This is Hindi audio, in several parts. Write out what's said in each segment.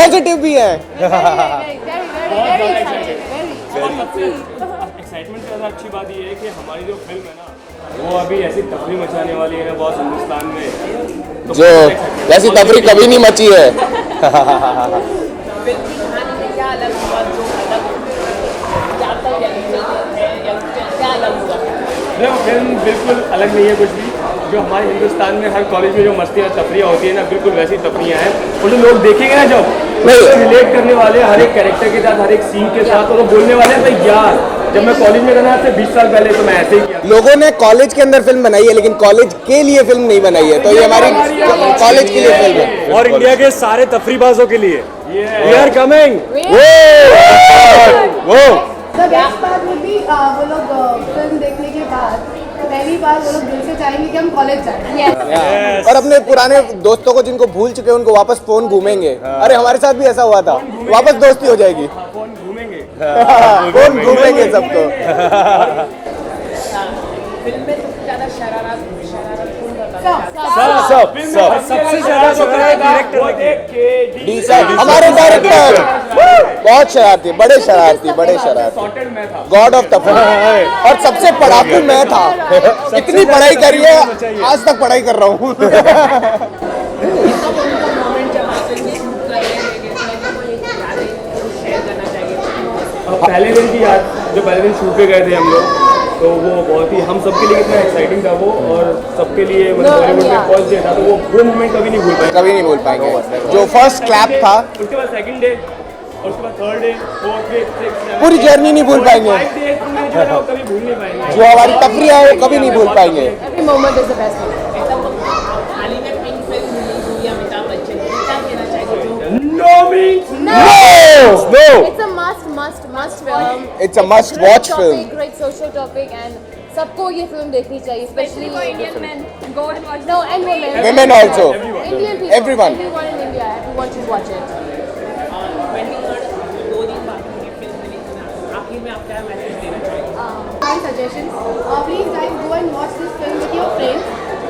पॉजिटिव भी है। एक्साइटमेंट से ज़्यादा अच्छी बात ये है कि हमारी जो फिल्म है ना वो अभी ऐसी तफरी मचाने वाली है ना बहुत हिंदुस्तान में, तो जो ऐसी तफरी कभी नहीं मची है। वो फिल्म बिल्कुल अलग नहीं है कुछ भी। जो हमारे हिंदुस्तान में हर कॉलेज में जो मस्तियाँ तफरियाँ होती है ना बिल्कुल वैसी तफरियाँ हैं, और जो लोग देखेंगे ना जब रिलेट करने वाले हर एक कैरेक्टर के साथ, हर एक सीन के साथ, और वो बोलने वाले हैं भाई यार जब मैं कॉलेज में था ना से 20 साल पहले तो मैं ऐसे ही किया। लोगों ने कॉलेज के अंदर फिल्म बनाई है लेकिन कॉलेज के लिए फिल्म नहीं बनाई है, तो ये हमारी कॉलेज के लिए फिल्म है और इंडिया के सारे तफरीबाजों के लिए वी आर कमिंग। वो The best part will be वो लोग फिल्म देखने के बाद पहली बार वो लोग दिल से चाहेंगे कि हम कॉलेज जाएं। और अपने पुराने दोस्तों को जिनको भूल चुके हैं उनको वापस फोन घूमेंगे। अरे हमारे साथ भी ऐसा हुआ था, वापस दोस्ती हो जाएगी। फोन घूमेंगे फोन घूमेंगे सबको। फिल्म में सबसे ज्यादा शरारत सबसे ज्यादा जो डायरेक्टर हमारे डायरेक्टर बहुत शरारती, बड़े शरारती। सॉर्टेड मैं था। गॉड ऑफ तफरी। और सबसे पढ़ाकू मैं था। इतनी पढ़ाई करी है, आज तक पढ़ाई कर रहा हूँ। मोमेंट जब आप फिल्म शूट कर रहे हैं शेयर करना चाहिए। पहले दिन की याद, जो पहले दिन शूट पे गए थे हम लोग, तो वो बहुत ही हम सबके लिए कितना एक्साइटिंग था वो, और सबके लिए मतलब बॉलीवुड में फर्स्ट डे था, तो वो मोमेंट कभी नहीं भूल पाएंगे। जो फर्स्ट क्लैप था, उसके बाद सेकंड डे, और उसके बाद थर्ड डे, फोर्थ डे, पूरी जर्नी नहीं भूल पाएंगे। 5 days पूरे जो है वो कभी भूल नहीं पाएंगे। जो हमारी तफरी है वो कभी नहीं भूल पाएंगे। Every moment is the best moment. हाल ही में पिंक फिल्म रिलीज हुई है अमिताभ बच्चन की, क्या कहना चाहिए? No means No! It's a must film. It's a must watch Great film. topic, great social topic, and सबको ये फिल्म देखनी चाहिए, especially Indian men. Go and watch. no and women. Women also. Indian people. Everyone. Everyone in India. Everyone should watch it. 23rd 2 दिन बाकी है फिल्म रिलीज होना, आखिर में आप क्या मैसेज देना चाहेंगे? My suggestions. Please guys go and watch this film with your friends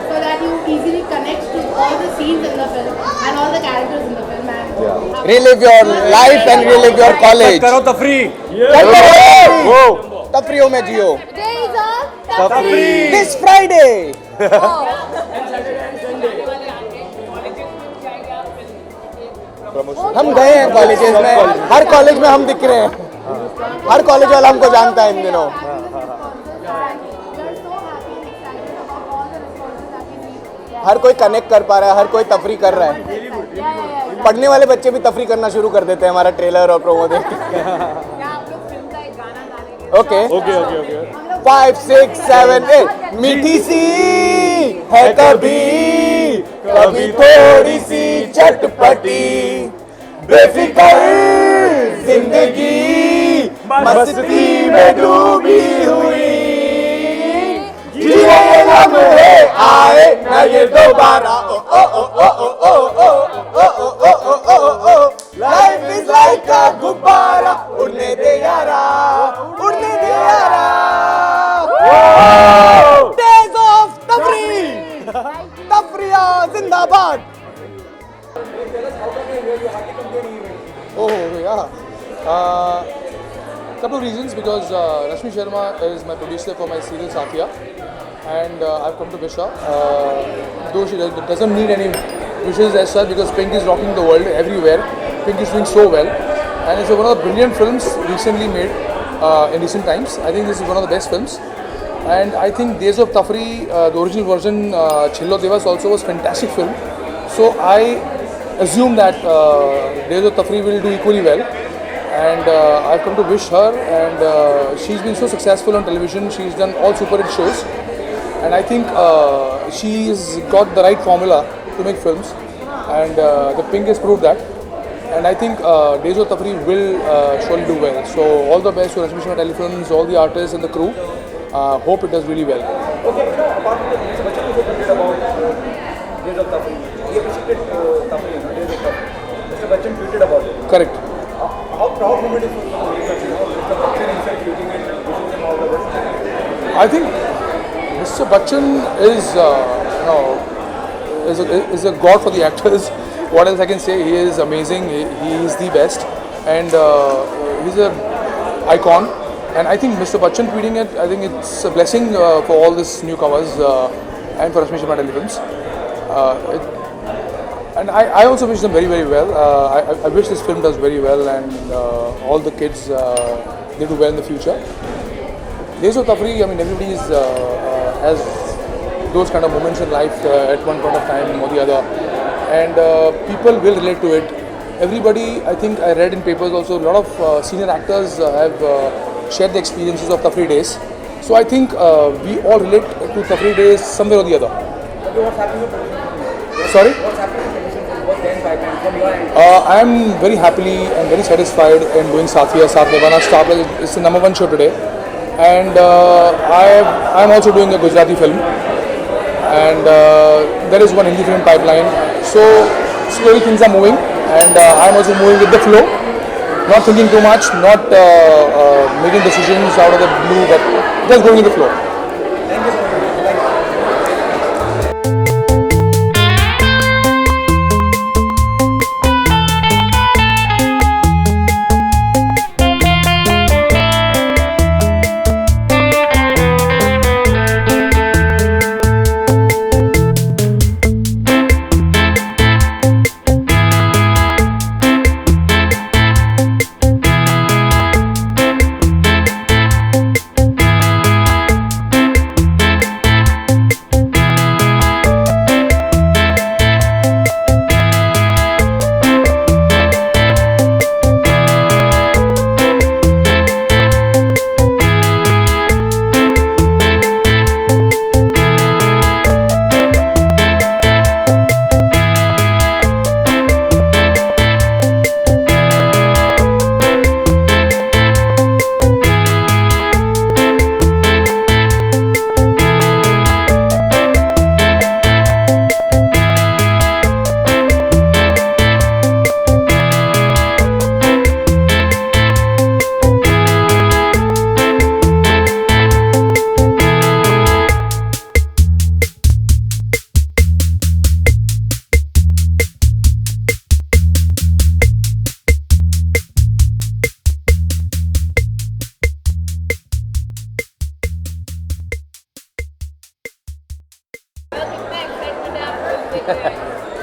so that you easily connect to all the scenes in the film and all the characters in the film. And Relive your life and relive your college. करो तफरी। तफरियों में जियो। Today is a तफरी This Friday. हम गए हैं कॉलेजेस में, हर कॉलेज में हम दिख रहे हैं। हर कॉलेज वाला हमको जानता है इन दिनों। we are so happy and excited about all the responses that we receive. हर कोई कनेक्ट कर पा रहा है, हर कोई तफरी कर रहा है। पढ़ने वाले बच्चे भी तफरी करना शुरू कर देते हैं हमारा ट्रेलर और प्रोमो देख के। क्या आप लोग फिल्म का एक गाना गाने? ओके ओके 5 6 7 8 मीठी सी है कभी कभी थोड़ी सी चटपटी बेफिक्र जिंदगी मस्ती में डूबी हुई जीने ये लम्हे आए न ये दोबारा ओ ओ ओ ओ ओ ओ ओ ओ ओ ओ ओ लाइफ इज लाइक अ गुब्बारा उड़ने दे यारा उड़ने दे यारा डेज ऑफ तफरी तफरिया जिंदाबाद। Oh yeah. Couple of reasons, because Rashmi Sharma is my producer for my serial Safiya, and I've come to Visha. Though she doesn't need any wishes as such, because Pink is rocking the world everywhere. Pink is doing so well, and it's one of the brilliant films recently made in recent times. I think this is one of the best films, and I think Days of Tafri, the original version, Chillo Devas also was fantastic film. So I assume that Days of Tafri will do equally well, and I've come to wish her, and she's been so successful on television. She's done all super hit shows, and I think she's got the right formula to make films, and the Pink has proved that, and I think Days of Tafri will surely do well. So all the best to Rashmi Sharma Telefilms, all the artists and the crew. Hope it does really well. Okay, apart from this, Bachchan also tweeted about Days of Tafri. He appreciated Tafri, Days of Tafri. Mr. Bachchan tweeted about it. Correct. How proud moment is for Mr. Bachchan himself tweeting and wishing them all the best? I think Mr. Bachchan is, is a god for the actors. what else I can say? He is amazing. He is the best, and he's a icon. And I think Mr. Bachchan tweeting it, I think it's a blessing for all these newcomers and for Rashmi Sharma Films. And I also wish them very, very well. I wish this film does very well, and all the kids they do well in the future. Days of Tafri, I mean, everybody has those kind of moments in life at one point of time or the other, and people will relate to it. Everybody, I think I read in papers also, a lot of senior actors have shared the experiences of Tafri days. So I think we all relate to Tafri days somewhere or the other. Okay, what's happening with production? Sorry? What's happening with production? What's the end pipeline from your end? I am very happily and very satisfied in doing Sathiya, Saath Nibhana. Star Plus is the #1 show today, and I am also doing a Gujarati film, and there is one Hindi film pipeline. So slowly things are moving, and I am also moving with the flow, not thinking too much, not making decisions out of the blue, but just going with the flow. Thank you so much.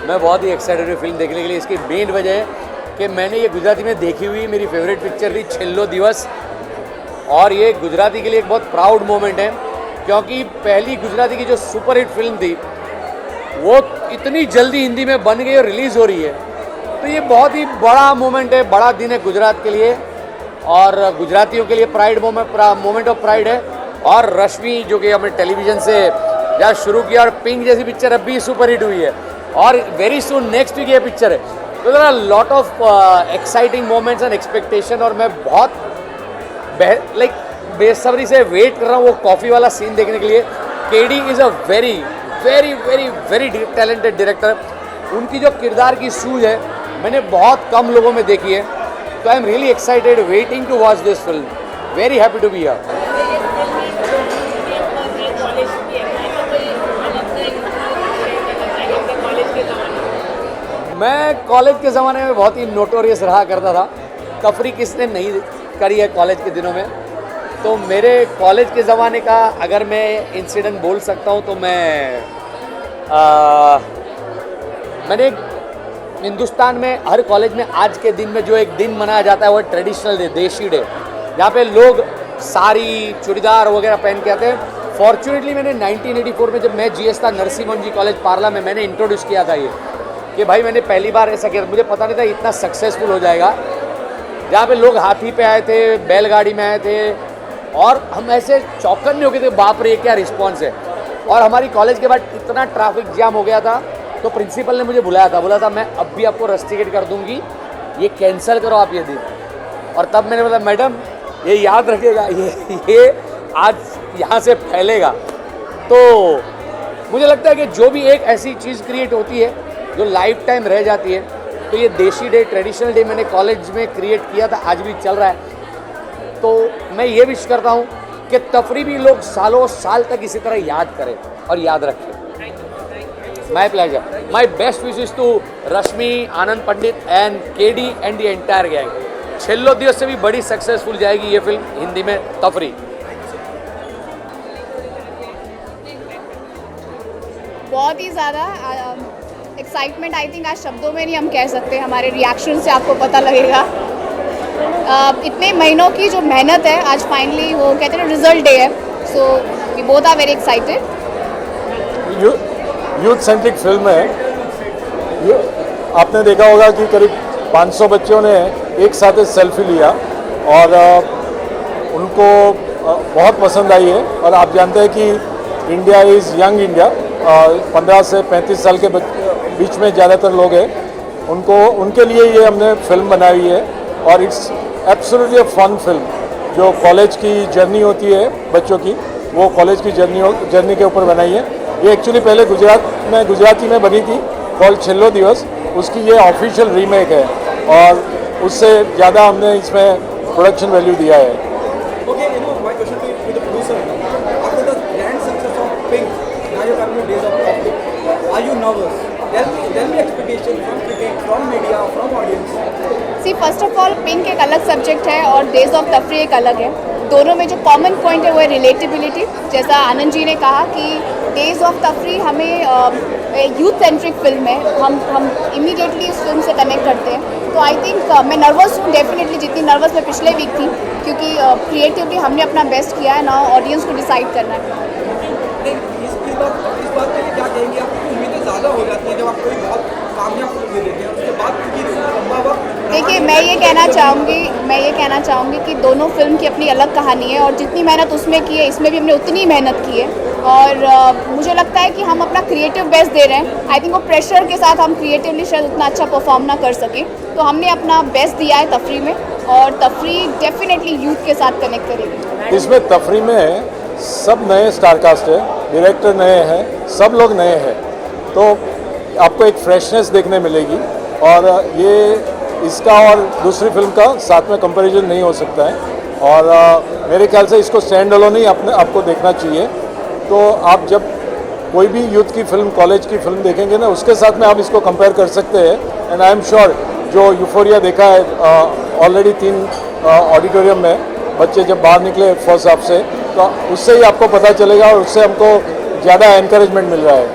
मैं बहुत ही एक्साइटेड हूँ फिल्म देखने के लिए। इसकी मेन वजह है कि मैंने ये गुजराती में देखी हुई मेरी फेवरेट पिक्चर थी छेल्लो दिवस, और ये गुजराती के लिए एक बहुत प्राउड मोमेंट है, क्योंकि पहली गुजराती की जो सुपरहिट फिल्म थी वो इतनी जल्दी हिंदी में बन गई और रिलीज़ हो रही है। तो ये बहुत ही बड़ा मोमेंट है, बड़ा दिन है गुजरात के लिए, और गुजरातियों के लिए प्राइड मोमेंट ऑफ प्राइड है। और रश्मि जो कि हमने टेलीविज़न से जहाँ शुरू किया, और पिंक जैसी पिक्चर अब भी सुपरहिट हुई है, और वेरी सून नेक्स्ट वीक ये पिक्चर है। तो there are lot of exciting moments and expectation, और मैं बहुत बेसब्री से वेट कर रहा हूँ वो कॉफ़ी वाला सीन देखने के लिए। KD is a very very very very talented director. उनकी जो किरदार की सूझ है मैंने बहुत कम लोगों में देखी है। तो I am really excited, waiting to watch this film, very happy to be here. मैं कॉलेज के ज़माने में बहुत ही नोटोरियस रहा करता था। तफरी किसने नहीं करी है कॉलेज के दिनों में। तो मेरे कॉलेज के ज़माने का अगर मैं इंसिडेंट बोल सकता हूँ तो मैंने हिंदुस्तान में हर कॉलेज में आज के दिन में जो एक दिन मनाया जाता है वो ट्रेडिशनल डे, देशी डे, जहाँ पे लोग साड़ी चूड़ीदार वगैरह पहन के आते हैं। फॉर्चुनेटली मैंने 1984 में जब मैं GS था नरसिम्हन जी कॉलेज पार्ला में, मैंने इंट्रोड्यूस किया था ये कि भाई मैंने पहली बार ऐसा किया। मुझे पता नहीं था इतना सक्सेसफुल हो जाएगा, जहाँ पे लोग हाथी पे आए थे, बैलगाड़ी में आए थे, और हम ऐसे चौकन्ने हो गए थे, बाप रे क्या रिस्पॉन्स है। और हमारी कॉलेज के बाद इतना ट्रैफिक जाम हो गया था, तो प्रिंसिपल ने मुझे बोला था मैं अब भी आपको रस्टिकेट कर दूंगी, ये कैंसिल करो आप ये दिन। और तब मैंने बोला मैडम ये याद रखिएगा, ये आज यहाँ से फैलेगा। तो मुझे लगता है कि जो भी एक ऐसी चीज़ क्रिएट होती है जो लाइफ टाइम रह जाती है, तो ये देशी डे, ट्रेडिशनल डे मैंने कॉलेज में क्रिएट किया था, आज भी चल रहा है। तो मैं ये विश करता हूँ कि तफरी भी लोग सालों साल तक इसी तरह याद करें और याद रखें। My pleasure. My best wishes to Rashmi, Anand Pandit and KD and the entire gang. छेल्लो दिवस से भी बड़ी सक्सेसफुल जाएगी ये फिल्म हिंदी में तफरी. बहुत ही ज़्यादा एक्साइटमेंट आई थिंक आज शब्दों में नहीं हम कह सकते, हमारे रिएक्शन से आपको पता लगेगा. इतने महीनों की जो मेहनत है आज फाइनली वो कहते हैं रिजल्ट डे है. So we both are very excited. Youth centric film है. आपने देखा होगा कि करीब 500 बच्चों ने एक साथ सेल्फी लिया और उनको बहुत पसंद आई है. और आप जानते हैं कि इंडिया इज़ यंग इंडिया. 15 से 35 साल के बीच में ज़्यादातर लोग हैं. उनके लिए ये हमने फिल्म बनाई है और इट्स एब्सोल्युटली फन फिल्म. जो कॉलेज की जर्नी होती है बच्चों की, वो कॉलेज की जर्नी के ऊपर बनाई है. ये एक्चुअली पहले गुजराती में बनी थी कॉल छेल्लो दिवस. उसकी ये ऑफिशियल रीमेक है और उससे ज़्यादा हमने इसमें प्रोडक्शन वैल्यू दिया है. Okay, my question to the producer. After the grand success of Pink, now you're coming to Days of Conflict. Are you nervous? Tell me expectations from critic, from media, from audience. See first of all Pink एक अलग सब्जेक्ट है और डेज ऑफ तफरी एक अलग है. दोनों में जो कॉमन पॉइंट है वो है रिलेटेबिलिटी. जैसा आनंद जी ने कहा कि डेज ऑफ तफरी हमें यूथ सेंट्रिक फिल्म है, हम इमीडिएटली इस फिल्म से कनेक्ट करते हैं. तो आई थिंक मैं नर्वस हूँ डेफिनेटली, जितनी नर्वस मैं पिछले वीक थी, क्योंकि क्रिएटिवली हमने अपना बेस्ट किया है. ना ऑडियंस को डिसाइड करना है. इस बात के लिए क्या कहेंगे आप? उम्मीदें ज़्यादा हो जाती हैं जब आप कोई बहुत कामयाब फिल्म दे देते हैं, उसके बाद लंबा वक्त. देखिए मैं ये कहना चाहूँगी कि दोनों फिल्म की अपनी अलग कहानी है और जितनी मेहनत उसमें की है इसमें भी हमने उतनी मेहनत की है. और मुझे लगता है कि हम अपना क्रिएटिव बेस्ट दे रहे हैं. आई थिंक वो प्रेशर के साथ हम क्रिएटिवली शायद उतना अच्छा परफॉर्म ना कर सकें. तो हमने अपना बेस्ट दिया है तफरी में और तफरी डेफिनेटली यूथ के साथ कनेक्ट करेगी. इसमें तफरी में सब नए स्टारकास्ट है, डायरेक्टर नए हैं, सब लोग नए हैं. तो आपको एक फ्रेशनेस देखने मिलेगी और ये इसका और दूसरी फिल्म का साथ में कंपैरिजन नहीं हो सकता है. और मेरे ख्याल से इसको स्टैंड अलोन ही आपको देखना चाहिए. तो आप जब कोई भी यूथ की फिल्म, कॉलेज की फिल्म देखेंगे ना, उसके साथ में आप इसको कंपेयर कर सकते हैं. एंड आई एम श्योर जो यूफोरिया देखा है ऑलरेडी 3 ऑडिटोरियम में बच्चे जब बाहर निकले फर्स्ट हाफ से, तो उससे ही आपको पता चलेगा और उससे हमको ज़्यादा एनकरेजमेंट मिल रहा है.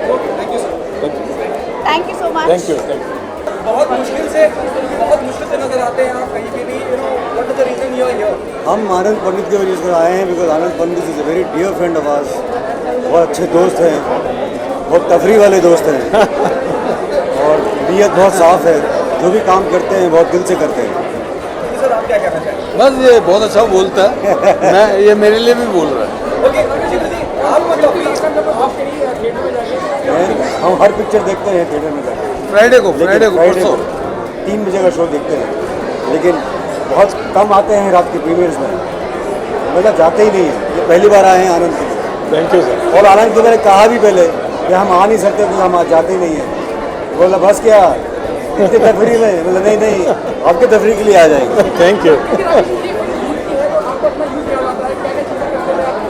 Thank you so much. Thank you. बहुत मुश्किल से नजर आते हैं आप कहीं पे भी. What is the reason you are here? हम आनंद पंडित की वजह से आए हैं, because Anand Pandit is a very dear friend of ours. बहुत अच्छे दोस्त हैं, बहुत तफरी वाले दोस्त हैं और नीयत बहुत साफ़ है. जो भी काम करते हैं बहुत दिल से करते हैं. सर आप क्या कहना चाहेंगे? बस ये बहुत अच्छा बोलता है. मैं ये मेरे लिए भी बोल रहा है. ओके आप मतलब आपके लिए थिएटर में जाके हम हर पिक्चर देखते हैं थिएटर में जाकर. फ्राइडे को परसों 3 बजे का शो देखते हैं, लेकिन बहुत कम आते हैं रात के प्रीमियर्स में. मतलब जाते ही नहीं है. ये पहली बार आए हैं आनंद के. Thank you sir. और आनंद को मैंने कहा भी पहले कि हम आ नहीं सकते क्योंकि हम आज जाते ही नहीं हैं. बोला बस क्या इतनी तफरी में. बोला नहीं आपके तफरी के लिए आ जाएंगे. Thank you.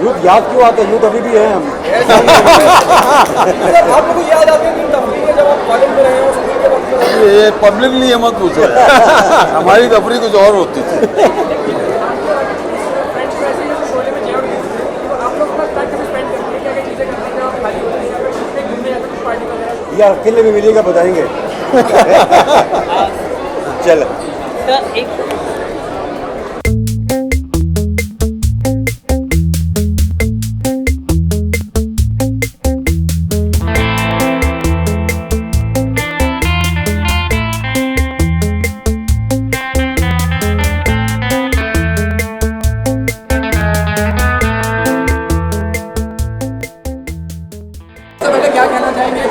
यूथ याद क्यों आता है? यूथ अभी भी है हम. आप लोगों को याद आती है तफरी है जब आप कॉलेज में रहे हो, स्कूल के वक्त में? ये पब्लिकली ये मत पूछो. हमारी तफरी कुछ और होती थी. या अकेले भी मिलेगा बताएंगे. चल एक क्या कहना चाहेंगे?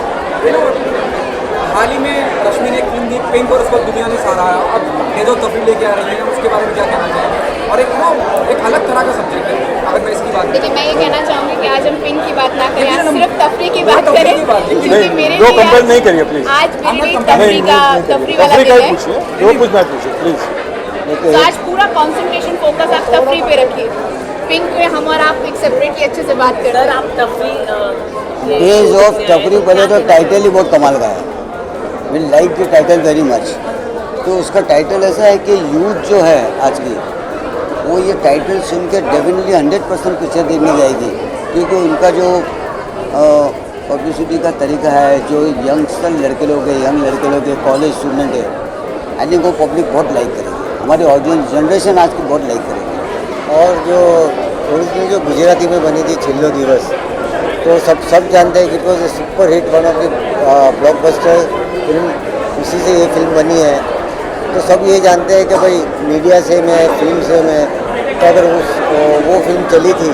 हाल ही में रश्मि ने एक फिल्म दी पिंक और उसको दुनिया ने सराहा. अब डेज ऑफ तफरी लेके आ रही है, उसके बारे में क्या कहना चाहेंगे? और एक अलग तरह का सब्जेक्ट है. अगर मैं इसकी बात देखिए मैं ये कहना चाहूँगी कि आज हम पिंक की बात ना करें, आज सिर्फ तफरी की बात करें. क्योंकि मेरे जो लिए कंपेयर नहीं करिए प्लीज. आज मेरे लिए तफरी वाला दिन है. पूछिए जो कुछ मैं पूछिए प्लीज. तो आज पूरा कंसंट्रेशन फोकस आप तफरी पे रखिए. पिंक में हम और आप एक सेपरेटली अच्छे से बात कर रहे सर हैं. आप तफरी डेज ऑफ टपरी पहले तो टाइटल ही बहुत कमाल का है। We like the title very much. तो उसका टाइटल ऐसा है कि यूथ जो है आज की, वो ये टाइटल सुन के डेफिनेटली 100% पिक्चर देखने जाएगी, क्योंकि उनका जो पब्लिसिटी का तरीका है, जो यंगस्टर लड़के लोग हैं, यंग लड़के लोग हैं, कॉलेज स्टूडेंट है, आई थिंक वो पब्लिक बहुत लाइक करेगी। हमारी ऑडियंस जनरेशन आज की बहुत लाइक करेगी। और जो ओरिजिनल जो गुजराती में बनी थी छिल्लो दिवस, तो सब जानते हैं कि it was a super hit, one of the blockbuster film, उसी से ये फिल्म बनी है। तो सब ये जानते हैं कि भाई मीडिया से में, फिल्म से में, तो अगर वो फिल्म चली थी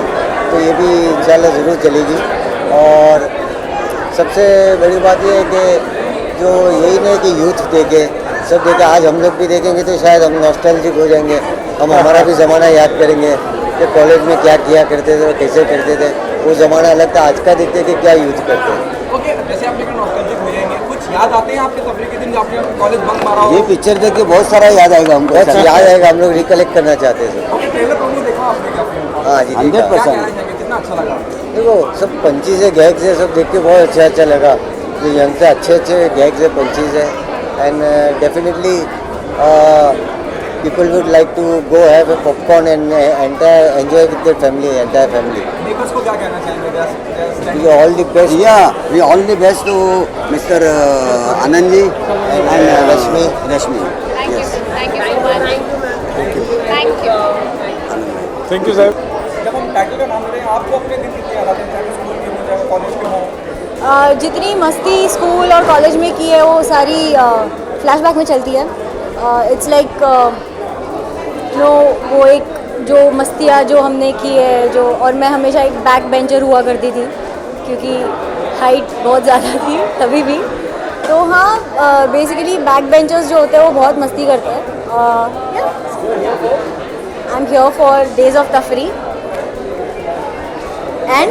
तो ये भी इंशाल्लाह ज़रूर चलेगी। और सबसे बड़ी बात ये है कि जो यही नहीं कि यूथ देखे, सब देखे, आज हम लोग भी देखेंगे तो शायद हम नॉस्टैल्जिक हो जाएंगे, हम हमारा भी ज़माना याद करेंगे कि कॉलेज में क्या किया करते थे और कैसे करते थे। वो ज़माना अलग था, आज का देखते कि क्या यूथ करते हैं। ओके, जैसे आप लेकर नॉस्टैल्जिक हो जाएंगे, कुछ याद आते हैं आपके तफरी के दिन, आपने कॉलेज बंक मारा हो? ये पिक्चर देख के बहुत सारा याद आएगा हमको, याद आएगा, हम लोग रिकलेक्ट करना चाहते हैं। ट्रेलर प्रोमो देखा आपने क्या फिल्म? हाँ जी, 100%। कितना अच्छा लगा? देखो, सब पंचीज है, गैग्स है, सब देख के बहुत अच्छा लगा। जो यंग से अच्छे गैग्स है, पंचीज है, and definitely people would like to go have a popcorn and enjoy with their family, entire family. Makers को क्या कहना चाहेंगे? We all the best. Yeah, we all the best to Mr. Anand ji and Rashmi. Thank you. Thank you so much. Thank you. Thank you साहब। जब हम टाइटल का नाम ले रहे हैं, आपको अपने दिन कितनी याद आते हैं, चाहे स्कूल के हो, चाहे कॉलेज के हो? जितनी मस्ती स्कूल और कॉलेज में की है वो सारी फ्लैशबैक में चलती है। इट्स लाइक वो एक जो मस्तियाँ जो हमने की है, जो, और मैं हमेशा एक बैक बेंचर हुआ करती थी क्योंकि हाइट बहुत ज़्यादा थी तभी भी। तो हाँ, बेसिकली बैक बेंचर्स जो होते हैं वो बहुत मस्ती करते हैं। I am here for days of तफरी and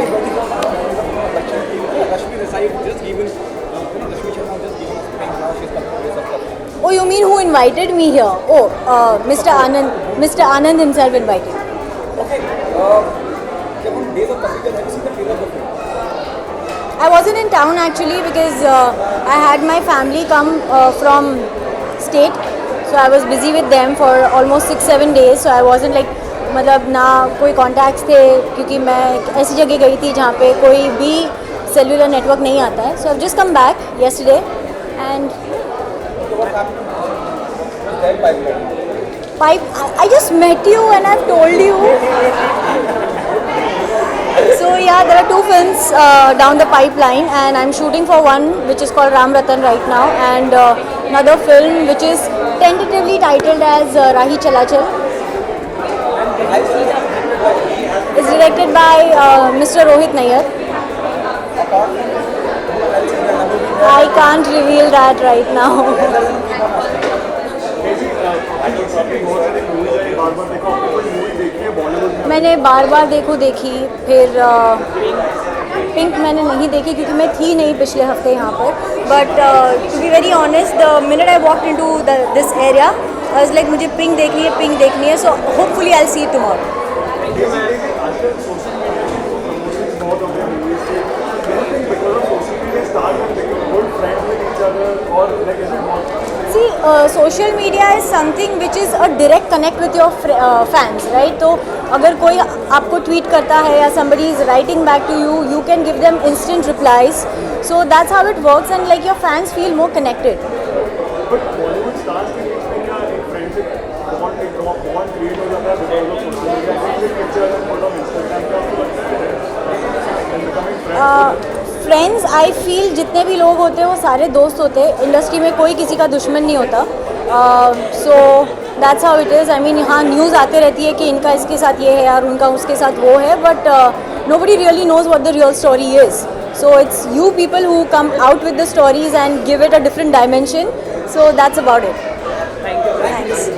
Oh, you mean who invited me here? Oh, Mr. Anand himself invited. Okay, जब हम डेज ऑफ तफरी का see the trailer of the film? I wasn't in town actually because I had my family come from state, so I was busy with them for almost 6-7 days. So I wasn't like, मतलब ना कोई contacts थे, क्योंकि मैं ऐसी जगह गई थी जहाँ पे कोई भी cellular network नहीं आता है. So I've just come back yesterday and I just met you and I've told you. So yeah, there are 2 films down the pipeline and I'm shooting for one which is called Ram Ratan right now, and another film which is tentatively titled as Rahi Chalachal. It's directed by Mr. Rohit Nayyar. I can't reveal that right now. मैंने बार बार देखी, फिर पिंक मैंने नहीं देखी क्योंकि मैं थी नहीं पिछले हफ्ते यहाँ पर. But to be very honest, the minute I walk in to this area I was like मुझे पिंक देखनी है, so hopefully I will see it tomorrow. See, social media is something which is a direct connect with your fans, right? तो अगर कोई आपको ट्वीट करता है या somebody is writing back to you, you can give them instant replies. So that's how it works, and like your fans feel more connected. But Bollywood stars के बीच में क्या एक friendship bond create हो जाता है because of social media? एक picture and photo on Instagram पे आपको लगता है and becoming friends? Friends, I feel जितने भी लोग होते हैं वो सारे दोस्त होते हैं. इंडस्ट्री में कोई किसी का दुश्मन नहीं होता. So that's how it is. I mean, हाँ, न्यूज़ आते रहती है कि इनका इसके साथ ये है और उनका उसके साथ वो है, but nobody really knows what the real story is. So it's you people who come out with the stories and give it a different dimension. So that's about it. Thanks.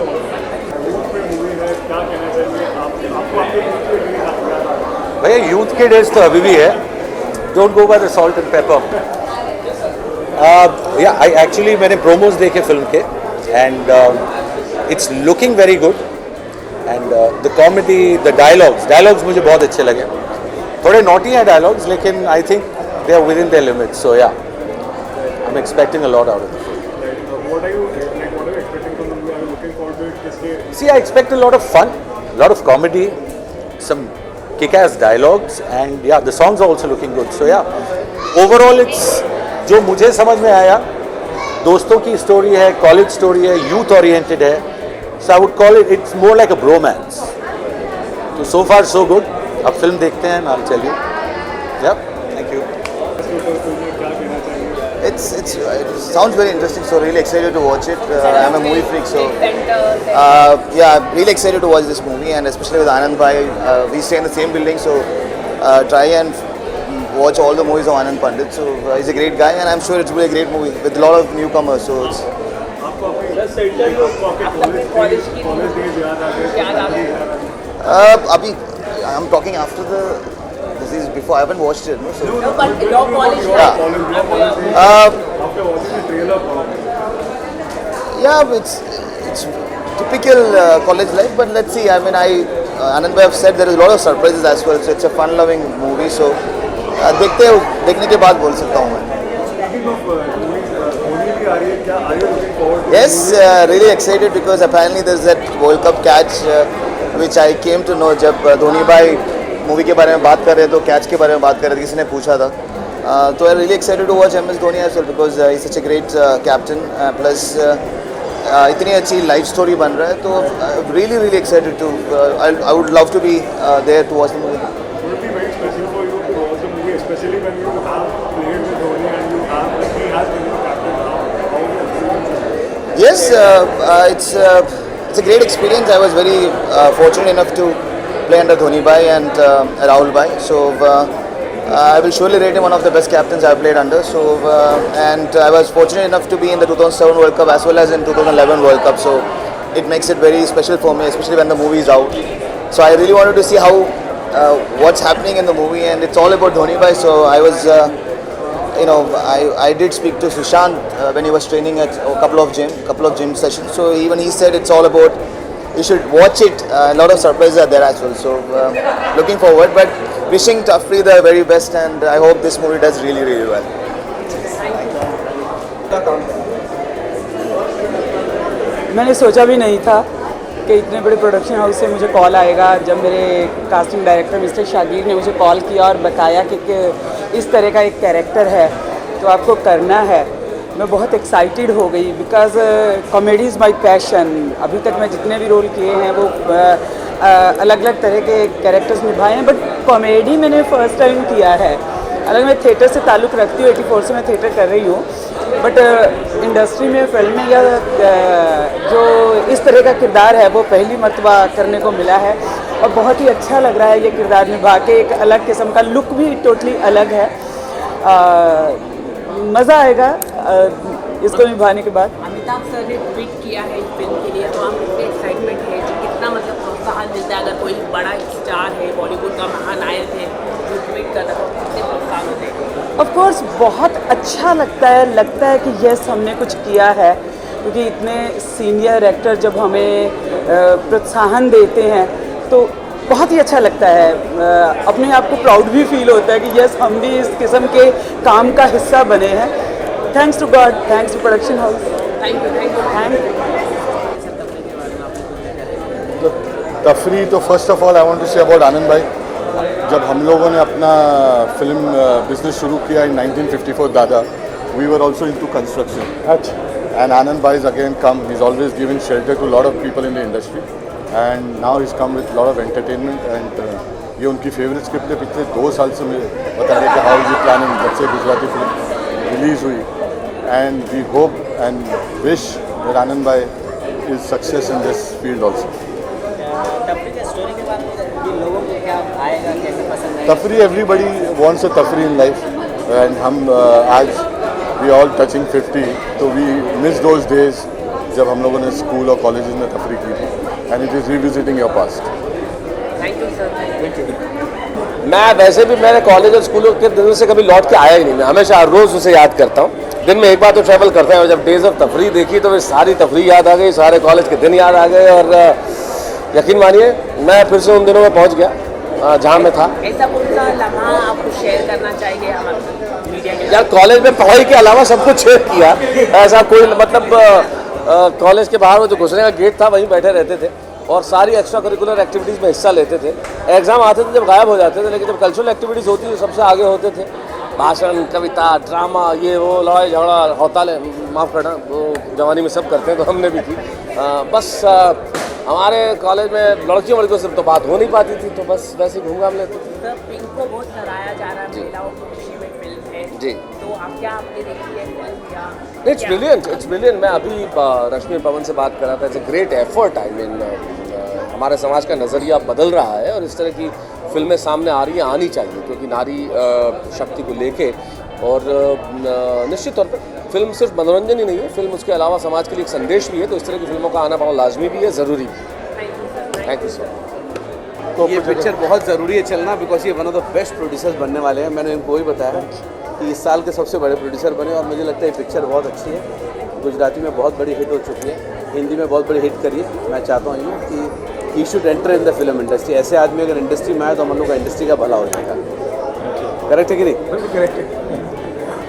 भैया, यूथ के डेज तो अभी भी है. Don't go by the salt and pepper. Yeah, actually मैंने promos देखे फिल्म के and it's looking very good, and the comedy, the dialogues मुझे बहुत अच्छे लगे. थोड़े naughty हैं dialogues, लेकिन I think they are within their limits. So yeah, I'm expecting a lot out of it. What are you expecting from the movie? Are you looking forward to it this day? See, I expect a lot of fun, a lot of comedy, some kick-ass dialogues, and yeah, the songs are also looking good. So yeah, overall it's जो मुझे समझ में आया, दोस्तों की स्टोरी है, कॉलेज स्टोरी है, यूथ ओरिएंटेड है. So I would call it, it's more like a bromance. So far so good. अब फिल्म देखते हैं, I'll tell you. Yep, thank you. It sounds very interesting, so really excited to watch it. I'm a movie freak, so yeah, I'm really excited to watch this movie, and especially with Anand Bhai. We stay in the same building, so try and watch all the movies of Anand Pandit. So he's a great guy, and I'm sure it's will be a great movie with a lot of newcomers. So it's Abhi, I'm talking after the. This is before. I haven't watched it. No, so No, but your college yeah. After watching the trailer, Yeah, it's typical college life, but let's see. I mean, Anand Bhai have said there is a lot of surprises as well, so it's a fun-loving movie. So देखने के बाद बोल सकता हूँ मैं. speaking of movies, Dhoni भी आ रही है क्या? Are you looking forward to? Yes, really excited because apparently there's that World Cup catch which I came to know जब धोनी भाई मूवी के बारे में बात कर रहे थे तो कैच के बारे में बात कर रहे थे, किसी ने पूछा था. So I'm really excited to watch MS Dhoni as well because he's such a great captain. Plus इतनी अच्छी लाइफ स्टोरी बन रहा है, तो really excited to. I would love to be there to watch the movie. Would it be very special for you to watch the movie, especially when you have played with Dhoni and you have, like, he has been your captain now? How was the experience? Yes, it's a great experience. I was very fortunate enough to play under Dhoni Bhai and Rahul Bhai. So I will surely rate him one of the best captains I've played under. So and I was fortunate enough to be in the 2007 World Cup as well as in 2011 World Cup. So it makes it very special for me, especially when the movie is out. So I really wanted to see how what's happening in the movie, and it's all about Dhoni Bhai. So I was. I did speak to Sushant when he was training at a couple of gym sessions. So even he said it's all about, you should watch it. A lot of surprises are there as well. So looking forward, but wishing Tafri the very best, and I hope this movie does really well. मैंने सोचा भी नहीं था कि इतने बड़े प्रोडक्शन हाउस से मुझे कॉल आएगा. जब मेरे कास्टिंग डायरेक्टर मिस्टर शागिर ने मुझे कॉल किया और बताया कि इस तरह का एक कैरेक्टर है तो आपको करना है, मैं बहुत एक्साइटेड हो गई because comedy is my passion. अभी तक मैं जितने भी रोल किए हैं वो अलग अलग तरह के कैरेक्टर्स निभाए हैं, बट कॉमेडी मैंने फ़र्स्ट टाइम किया है. अलग मैं थिएटर से ताल्लुक़ रखती हूँ, 84 से मैं थिएटर कर रही हूँ, बट इंडस्ट्री में फिल्म में या जो इस तरह का किरदार है वो पहली मर्तबा करने को मिला है और बहुत ही अच्छा लग रहा है ये किरदार निभा के. एक अलग किस्म का लुक भी टोटली अलग है. मज़ा आएगा इसको निभाने के बाद. अमिताभ सर ने ट्वीट किया है इस फिल्म के लिए, तो हम कितने एक्साइटमेंट है जी, कितना मतलब प्रोत्साहन मिलता है अगर कोई बड़ा स्टार है, बॉलीवुड का महानायक है जो ट्वीट करता है, कितने प्रोत्साहन होते हैं? ऑफ कोर्स बहुत अच्छा लगता है कि यस हमने कुछ किया है, क्योंकि इतने सीनियर एक्टर जब हमें प्रोत्साहन देते हैं तो बहुत ही अच्छा लगता है. अपने आप को प्राउड भी फील होता है कि यस हम भी इस किस्म के काम का हिस्सा बने हैं. Thanks to God, thanks to production house. Thank you. Tafree तो first of all I want to say about Anand भाई. जब हम लोगों ने अपना फिल्म बिजनेस शुरू किया इन 1954 दादा, we were also in to construction. अच्छा. एंड आनंद भाई is again come, he is always given shelter to lot of people in the industry, and now is come with lot of entertainment. And ये उनकी फेवरेट स्क्रिप्ट है. पिछले 2 साल से मुझे बता रहे कि हाउ इज यू प्लानिंग, जब से गुजराती फिल्म रिलीज़ हुई, and we hope and wish that Anand भाई is success in this field also. Tafree everybody wants a Tafree in life, and हम आज वी ऑल टचिंग 50, तो वी मिस दोज डेज जब हम लोगों ने स्कूल और कॉलेजेस में तफरी की थी, and it is revisiting your past. Thank you sir. मैं वैसे भी मैंने कॉलेज और स्कूलों के दिनों से कभी लौट के आया ही नहीं. मैं हमेशा रोज़ उसे याद करता हूँ. दिन में एक बार तो ट्रैवल करता है. जब डेज ऑफ तफरी देखी तो फिर सारी तफरी याद आ गई, सारे कॉलेज के दिन याद आ गए, और यकीन मानिए मैं फिर से उन दिनों में पहुँच गया जहाँ मैं था. ऐसा कौन सा लम्हा आपको शेयर करना चाहिए हमारे? यार कॉलेज में पढ़ाई के अलावा सब कुछ किया, ऐसा कोई मतलब कॉलेज के बाहर वो जो घुसने का गेट था वहीं बैठे रहते थे और सारी एक्स्ट्रा करिकुलर एक्टिविटीज़ में हिस्सा लेते थे। एग्ज़ाम आते थे जब गायब हो जाते थे, लेकिन जब कल्चरल एक्टिविटीज़ होती थी सबसे आगे होते थे। भाषण, कविता, ड्रामा, ये वो, लड़ाई झगड़ा, हौताले, माफ़ करना, वो जवानी में सब करते हैं तो हमने भी की। बस हमारे कॉलेज में लड़कियों वड़कियों से तो बात हो नहीं पाती थी, तो बस वैसे ही घूम घाम लेते थे। सर, पिंक को बहुत सराहा जा रहा है, महिलाओं की खुशी में फिल्म है जी। तो आप क्या आपने देखी है फिल्म या? It's brilliant, it's brilliant. मैं अभी रश्मि पवन से बात कर रहा था, it's a great effort. I mean हमारे समाज का नज़रिया बदल रहा है और इस तरह की फिल्में सामने आ रही हैं, आनी चाहिए, क्योंकि नारी शक्ति को लेके और निश्चित तौर पर फिल्म सिर्फ मनोरंजन ही नहीं है, फिल्म उसके अलावा समाज के लिए एक संदेश भी है, तो इस तरह की फिल्मों का आना बहुत लाजमी भी है, ज़रूरी भी है। Thank you sir. तो ये पिक्चर बहुत ज़रूरी है चलना, बिकॉज ये one of the best producers बनने वाले हैं। मैंने इनको वही बताया कि इस साल के सबसे बड़े प्रोड्यूसर बने और मुझे लगता है ये पिक्चर बहुत अच्छी है। गुजराती में बहुत बड़ी हिट हो चुकी है, हिंदी में बहुत बड़ी हिट करी है। मैं चाहता हूँ कि he should enter in the film industry. ऐसे आदमी अगर इंडस्ट्री में आए तो हम लोग का इंडस्ट्री का भला हो जाएगा। करेक्ट है कि नहीं? करेक्ट है।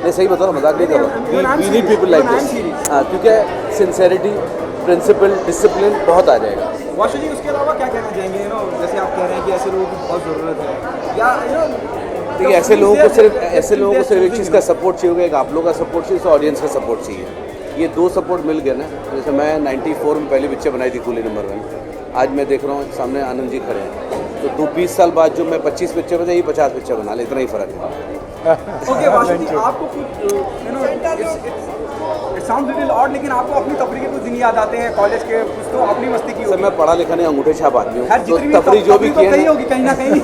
नहीं, सही बताओ, मजाक नहीं कर रहा। We need people like this. हाँ, क्योंकि सिंसेरिटी, प्रिंसिपल, डिसिप्लिन बहुत आ जाएगा। वाशु जी, उसके अलावा क्या कहना चाहेंगे? जैसे आप कह रहे हैं कि ऐसे लोगों की बहुत ज़रूरत है, या देखिए ऐसे लोगों को सिर्फ एक चीज़ का सपोर्ट चाहिए होगा, एक आप लोगों का सपोर्ट चाहिए, ऑडियंस का सपोर्ट चाहिए। ये दो सपोर्ट मिल गए ना। जैसे मैं 94 में पहली पिक्चर बनाई थी कूली नंबर 1, आज मैं देख रहा हूँ सामने आनंद जी खड़े हैं, तो 20 साल बाद जो मैं 25 पिक्चर बनाई, ये 50 पिक्चर बना ले, इतना ही फ़र्क है। ओके वाशु जी, आपको कुछ इट साउंड लिटिल ऑड, लेकिन आपको अपनी तफरी के कुछ दिन याद आते हैं कॉलेज के, कुछ तो अपनी मस्ती की? सर, मैं पढ़ा लिखा नहीं, अंगूठे छाप आदमी हूँ, तो तफरी जो भी किया कहीं होगी कहीं ना कहीं।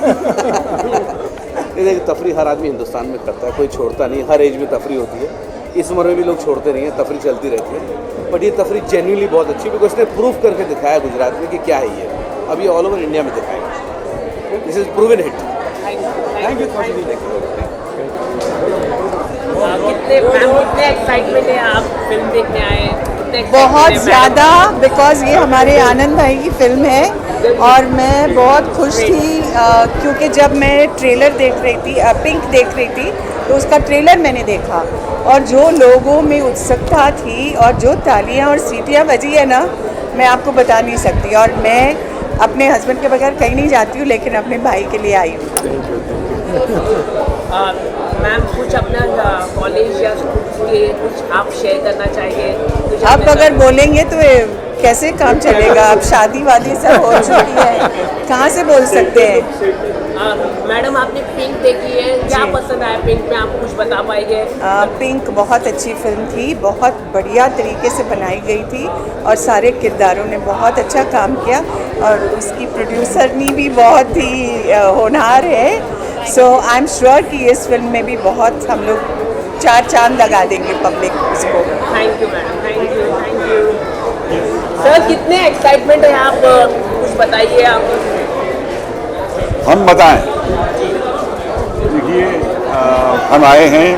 ये देखिए, तफरी हर आदमी हिंदुस्तान में करता है, कोई छोड़ता नहीं, हर एज में तफरी होती है। इस उम्र में भी लोग छोड़ते नहीं हैं, तफरी चलती रहती है। बट ये तफरी जेन्युइनली बहुत अच्छी है, बिकॉज इसने प्रूव करके दिखाया गुजरात में कि क्या है ये। अब ये ऑल ओवर इंडिया में दिखाएगा। This is proven hit. Thank you. कितने एक्साइटमेंट है आप फिल्म देखने आए? बहुत ज़्यादा, बिकॉज़ ये हमारे आनंद भाई की फिल्म है और मैं बहुत खुश थी क्योंकि जब मैं ट्रेलर देख रही थी, पिंक देख रही थी, तो उसका ट्रेलर मैंने देखा और जो लोगों में उत्सुकता थी और जो तालियां और सीटियां बजी है ना, मैं आपको बता नहीं सकती। और मैं अपने हस्बैंड के बगैर कहीं नहीं जाती हूँ, लेकिन अपने भाई के लिए आई हूँ। मैम, कुछ अपना कॉलेज या स्कूल के कुछ आप शेयर करना चाहिए? आप अगर बोलेंगे तो कैसे काम चलेगा? अब शादी वादी सब हो चुकी है, कहाँ से बोल सकते हैं? मैडम, आपने पिंक देखी है, क्या पसंद आया पिंक में? आप कुछ बता पाएंगे? पिंक बहुत अच्छी फिल्म थी, बहुत बढ़िया तरीके से बनाई गई थी और सारे किरदारों ने बहुत अच्छा काम किया और उसकी प्रोड्यूसरनी भी बहुत ही होनहार है। सो आई एम श्योर कि इस फिल्म में भी बहुत हम लोग 4 चांद लगा देंगे पब्लिक उसको। Thank you madam, thank you, thank you. Sir, कितने एक्साइटमेंट है आप? कुछ बताइए आप। हम बताएं? देखिए, हम आए हैं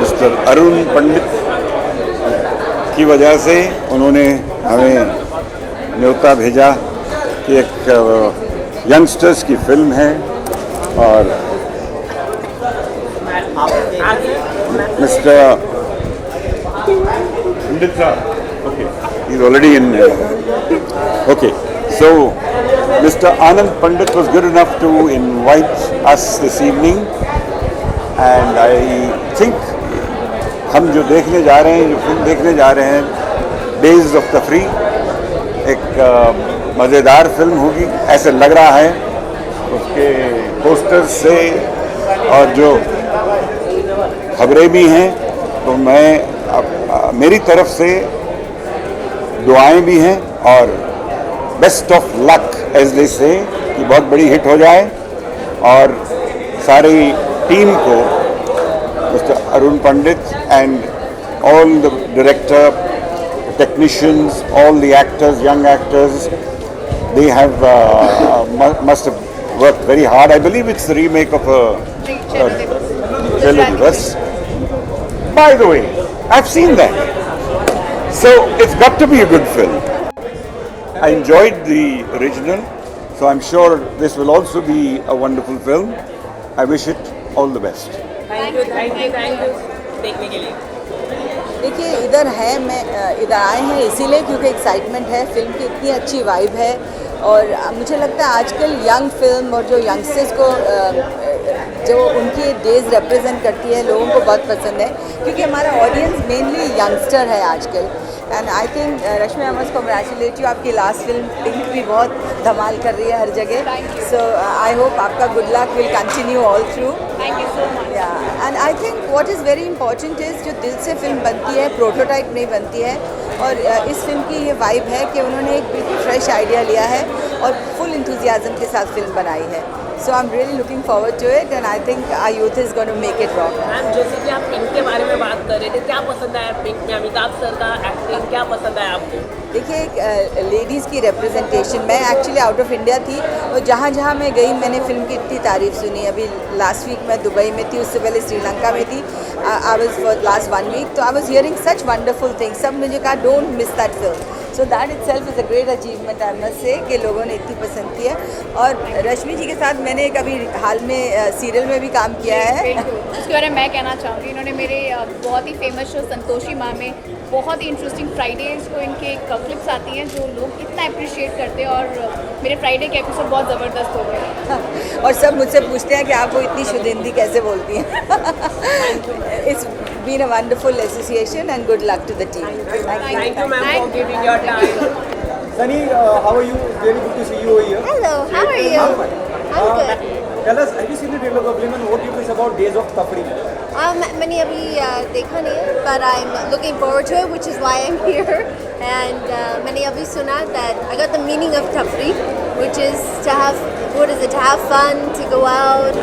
मिस्टर अरुण पंडित की वजह से। उन्होंने हमें न्योता भेजा कि एक यंगस्टर्स की फिल्म है और मिस्टर पंडित साहब, okay, he is already in, okay, so Mr. Anand Pandit was good enough to invite us this evening, and I think हम जो देखने जा रहे हैं, जो फिल्म देखने जा रहे हैं, डेज ऑफ तफरी, एक मज़ेदार फिल्म होगी, ऐसे लग रहा है उसके पोस्टर्स से और जो खबरें भी हैं। तो मेरी तरफ से दुआएं भी हैं और best of luck as they say कि बहुत बड़ी हिट हो जाए और सारी टीम को, mister Arun Pandit and all the director, technicians, all the actors, young actors, they have must have worked very hard. I believe it's the remake of a trilogy. By the way, I've seen that, so it's got to be a good film. I enjoyed the original, so I'm sure this will also be a wonderful film. I wish it all the best. Thank you देखने के लिए। देखिए इधर है, मैं इधर आए हैं इसीलिए क्योंकि एक्साइटमेंट है, फिल्म की इतनी अच्छी वाइब है और मुझे लगता है आजकल यंग फिल्म और जो यंगस्टर्स को जो उनकी डेज रिप्रेजेंट करती है लोगों को बहुत पसंद है क्योंकि हमारा ऑडियंस मेनली यंगस्टर है आजकल। And I think Rashmi I must congratulate you, आपकी लास्ट फिल्म पिंक भी बहुत धमाल कर रही है हर जगह। सो आई होप आपका good luck will continue all through. Thank you so much. And I think what is very important is जो दिल से फिल्म बनती है, प्रोटोटाइप नहीं बनती है। और इस फिल्म की ये वाइब है कि उन्होंने एक बिल्कुल फ्रेश आइडिया लिया है और फुल इंथुजियाज्म के साथ फिल्म बनाई है। So I am really looking forward to it and I think our youth is going to make it rock. Ma'am जैसे कि आप पिंक के बारे में बात कर रहे थे, क्या पसंद आया पिंक में? अमिताभ सर का एक्टिंग क्या पसंद आया आपको? देखिए एक लेडीज़ की रिप्रेजेंटेशन, मैं एक्चुअली आउट ऑफ इंडिया थी और जहाँ जहाँ मैं गई मैंने फ़िल्म की इतनी तारीफ़ सुनी। अभी लास्ट वीक मैं दुबई में थी, उससे पहले श्रीलंका में थी। I was for last 1 week, तो I was hearing such wonderful things. सब मुझे कहा don't miss that film. So that itself is a great achievement I must say कि लोगों ने इतनी पसंद की है। और रश्मि जी के साथ मैंने कभी हाल में सीरियल में भी काम किया है। उसके बारे में मैं कहना चाहूँगी, इन्होंने मेरे बहुत ही फेमस शो संतोषी माँ में बहुत ही इंटरेस्टिंग फ्राइडेज को इनके क्लिप्स आती हैं जो लोग इतना अप्रिशिएट करते हैं और मेरे फ्राइडे के एपिसोड बहुत ज़बरदस्त हो गए। और सब मुझसे पूछते हैं कि आप वो इतनी शुद्ध हिंदी कैसे बोलती हैं। It's been a wonderful association and good luck to the team. Thank you, ma'am, for giving your time. Sunny, how are you? Really good to see you over here. Hello, how are you? I'm good. Tell us, have you seen the trailer of the film and what do you think about Days of Tafri? मैंने अभी देखा नहीं है, but I'm looking forward to it, which is why I'm here. And मैंने अभी सुना that I got the meaning of tafri, which is to have, what is it? To have fun, to go out,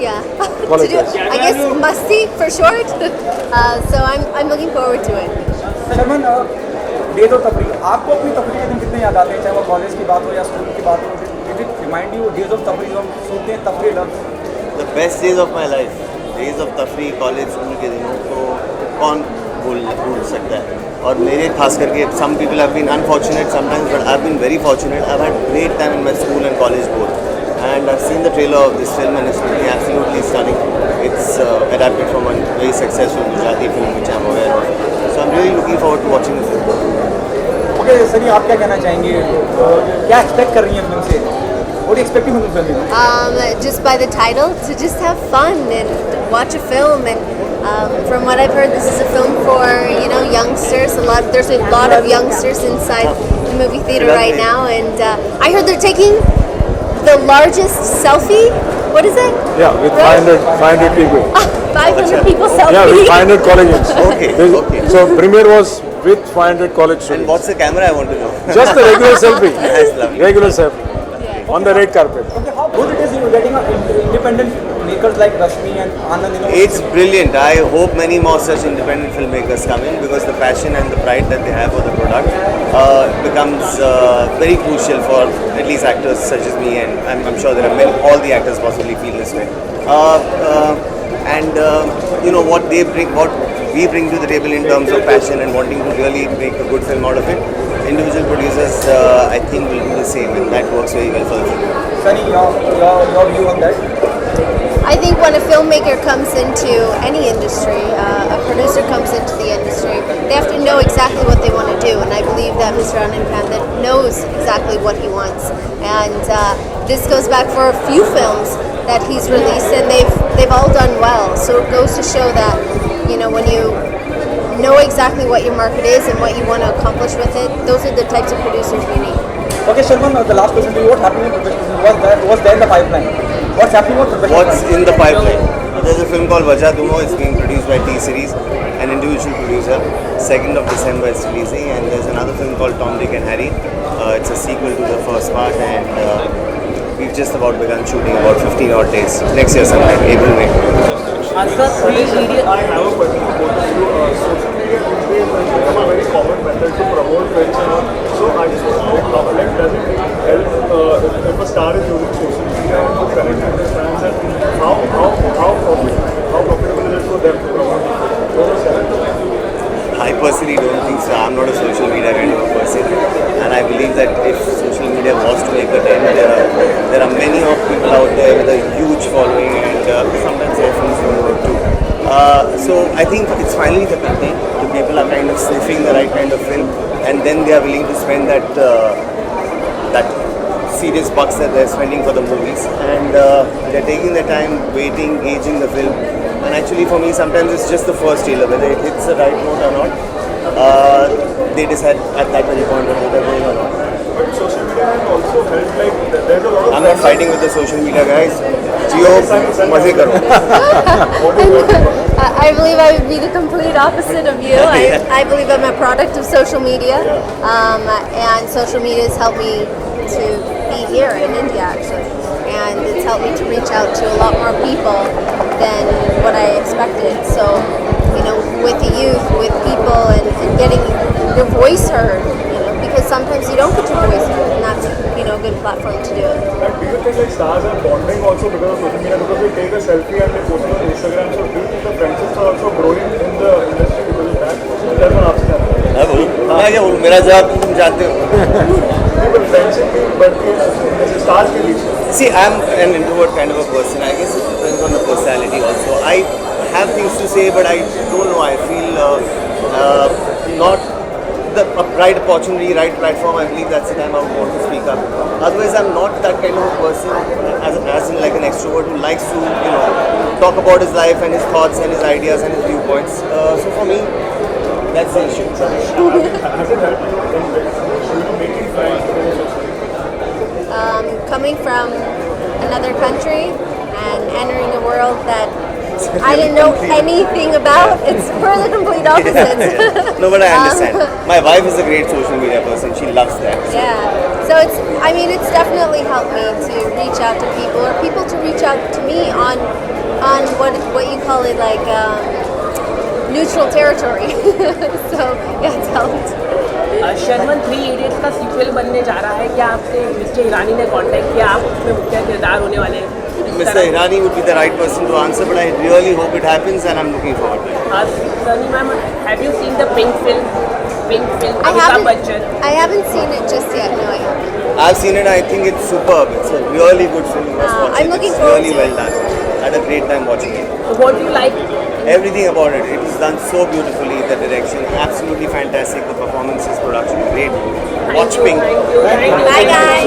yeah, to do, I guess masti for short. So I'm looking forward to it. Sharman, days of Tafree, आपको अपनी तफरी के दिन कितने याद आते हैं, चाहे वो कॉलेज की बात हो या स्कूल की बात हो? Did it remind you days of तफरी? हम सुनते हैं तफरी लफ्ज़, The best days of my life, days of तफरी, कॉलेज स्कूल के दिनों को कौन भूल सकता है। और मेरे खास करके some people have been unfortunate sometimes, but I've been very fortunate. I've had great time in my school and college both. And I've seen the trailer of this film and it's looking absolutely stunning. It's adapted from a very successful Gujarati film which I'm aware of. So I'm really looking forward to watching the film. Okay, Sunny आप क्या कहना चाहेंगे? क्या एक्सपेक्ट कर रही हैं फिल्म से? What are you expecting from the film? Just by the title, to just have fun and watch a film. And from what I've heard, this is a film for youngsters. There's a lot of youngsters inside the movie theater right now, and I heard they're taking the largest selfie. What is it? Yeah, with 500 people. 500 people selfie. Yeah, with 500 colleges. Okay. So premiere was with 500 college students. And what's the camera? I want to know. Just a regular selfie. That's lovely. Regular selfie. On the red carpet. Okay, how good it is getting independent makers like Rashmi and Anand? It's brilliant. I hope many more such independent filmmakers come in because the passion and the pride that they have for the product becomes very crucial for at least actors such as me, and I'm sure there are many, all the actors possibly feel this way. What they bring, what we bring to the table in terms of passion and wanting to really make a good film out of it. Individual producers, I think, will do the same, and that works very well for the film. Sunny, your view on that? I think when a filmmaker comes into any industry, a producer comes into the industry, they have to know exactly what they want to do. And I believe that Mr. Anand Pandit knows exactly what he wants. And this goes back for a few films that he's released, and they've all done well. So it goes to show that, when you know exactly what your market is and what you want to accomplish with it, those are the types of producers we need. Okay, Sharman, the last question to you: what's happening with professionalism? Was there in the pipeline? What's happening with professionalism? What's in the pipeline? There's a film called Vajah Tumo. It's being produced by T-Series, an individual producer. 2nd of December it's releasing, and there's another film called Tom, Dick and Harry. It's a sequel to the first part, and we've just about begun shooting, about 15 odd days. Next year sometime, April, May. I have a question for social media these days has become a very common method to promote films and all. So I just want to know, does it help if a star is using social media to connect with their fans, and how profitable is it for them to promote? I personally don't think so. I'm not a social media kind of a person, and I believe that if social media was to make a dent, there are many of people out there with a huge following, and sometimes their films So I think it's finally the beginning. The people are kind of sniffing the right kind of film, and then they are willing to spend that serious bucks that they're spending for the movies, and they're taking their time, waiting, gauging the film. And actually, for me, sometimes it's just the first trailer, whether it hits the right note or not. They decide at that very point whether they're going or not. But social media has also helped, like, there's a lot of... I'm not fighting with the social media guys. Jio, maze karo. I believe I would be the complete opposite of you. I believe I'm a product of social media, and social media has helped me to be here in India, actually. And it's helped me to reach out to a lot more people than what I expected. So, you know, with the youth, with people, and getting your voice heard, you know, because sometimes you don't get your voice heard, and that's, you know, a good platform to do it. Like, do you think like stars are bonding also because of social media? Because they take a selfie and they post it on Instagram. So do you think the friendships are also growing in the industry because of that? That's what आपसे जानना है. मैं बोलूँ? हाँ ये बोलूँ. मेरा जवाब तुम जानते हो. Stars के बीच. See, I'm an introvert kind of a person. I guess it depends on the personality also. I have things to say, but I don't know. I feel not the right opportunity, right platform. I believe that's the time I would want to speak up. Otherwise, I'm not that kind of a person, as in like an extrovert who likes to, you know, talk about his life and his thoughts and his ideas and his viewpoints. So for me, that's the issue. Has it helped you in making friends? Coming from another country and entering a world that I didn't know anything about, it's for the complete opposite. No, but I understand. My wife is a great social media person. She loves that. Yeah. So it's, I mean, it's definitely helped me to reach out to people, or people to reach out to me on what you call it, like neutral territory. So yeah, it's helped. Sharman 3 idiots का सीक्वल बनने जा रहा है. क्या आपसे मिस्टर ईरानी ने कांटेक्ट किया? आप उसमें मुख्य किरदार होने वाले हैं. Mr. Irani would be the right person to answer, but I really hope it happens, and I'm looking forward to it. Sunny ma'am, have you seen the Pink film? Pink film. Amitabh Bachchan. I haven't seen it just yet. No, I haven't. I've seen it. I think it's superb. It's a really good film. You must watch I'm it. looking It's forward really to well done. I had a great time watching it. So what do you like? Everything about it. It is done so beautifully. The direction, absolutely fantastic. The performances, production, great. Watch Pink. Bye guys.